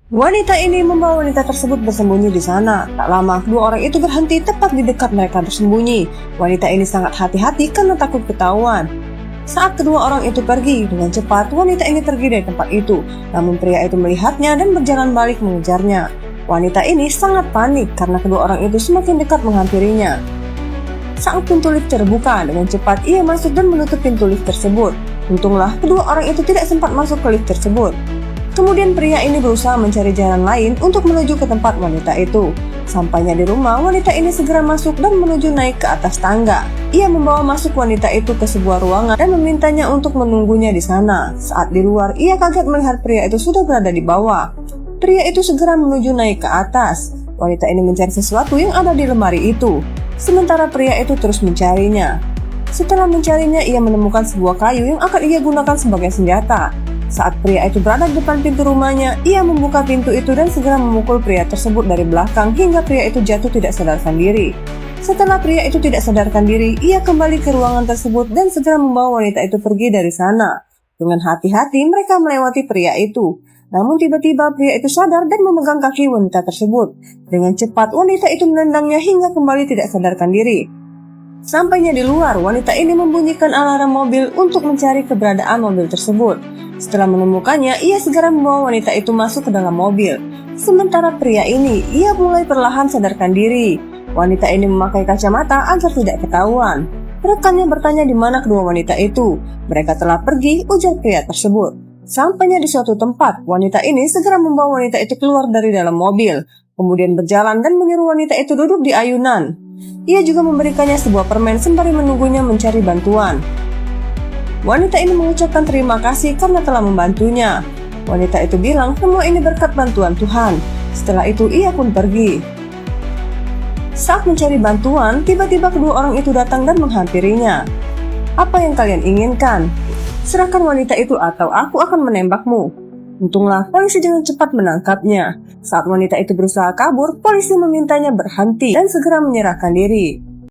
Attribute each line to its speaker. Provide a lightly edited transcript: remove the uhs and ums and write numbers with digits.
Speaker 1: Wanita ini membawa wanita tersebut bersembunyi di sana. Tak lama, dua orang itu berhenti tepat di dekat mereka bersembunyi. Wanita ini sangat hati-hati karena takut ketahuan. Saat kedua orang itu pergi, dengan cepat wanita ini pergi dari tempat itu. Namun pria itu melihatnya dan berjalan balik mengejarnya. Wanita ini sangat panik karena kedua orang itu semakin dekat menghampirinya. Saat pintu lift terbuka, dengan cepat ia masuk dan menutup pintu lift tersebut. Untunglah kedua orang itu tidak sempat masuk ke lift tersebut. Kemudian pria ini berusaha mencari jalan lain untuk menuju ke tempat wanita itu. Sampainya di rumah, wanita ini segera masuk dan menuju naik ke atas tangga. Ia membawa masuk wanita itu ke sebuah ruangan dan memintanya untuk menunggunya di sana. Saat di luar, ia kaget melihat pria itu sudah berada di bawah. Pria itu segera menuju naik ke atas. Wanita ini mencari sesuatu yang ada di lemari itu. Sementara pria itu terus mencarinya. Setelah mencarinya, ia menemukan sebuah kayu yang akan ia gunakan sebagai senjata. Saat pria itu berada di depan pintu rumahnya, ia membuka pintu itu dan segera memukul pria tersebut dari belakang hingga pria itu jatuh tidak sadarkan diri. Setelah pria itu tidak sadarkan diri, ia kembali ke ruangan tersebut dan segera membawa wanita itu pergi dari sana. Dengan hati-hati mereka melewati pria itu. Namun tiba-tiba pria itu sadar dan memegang kaki wanita tersebut. Dengan cepat wanita itu menendangnya hingga kembali tidak sadarkan diri. Sampainya di luar, wanita ini membunyikan alarm mobil untuk mencari keberadaan mobil tersebut. Setelah menemukannya, ia segera membawa wanita itu masuk ke dalam mobil. Sementara pria ini, ia mulai perlahan sadarkan diri. Wanita ini memakai kacamata agar tidak ketahuan. Rekannya bertanya di mana kedua wanita itu. Mereka telah pergi, ujar pria tersebut. Sampainya di suatu tempat, wanita ini segera membawa wanita itu keluar dari dalam mobil. Kemudian berjalan dan menyuruh wanita itu duduk di ayunan. Ia juga memberikannya sebuah permen sembari menunggunya mencari bantuan. Wanita ini mengucapkan terima kasih karena telah membantunya. Wanita itu bilang semua ini berkat bantuan Tuhan. Setelah itu ia pun pergi. Saat mencari bantuan, tiba-tiba kedua orang itu datang dan menghampirinya. Apa yang kalian inginkan? Serahkan wanita itu atau aku akan menembakmu. Untunglah polisi dengan cepat menangkapnya. Saat wanita itu berusaha kabur, polisi memintanya berhenti dan segera menyerahkan diri.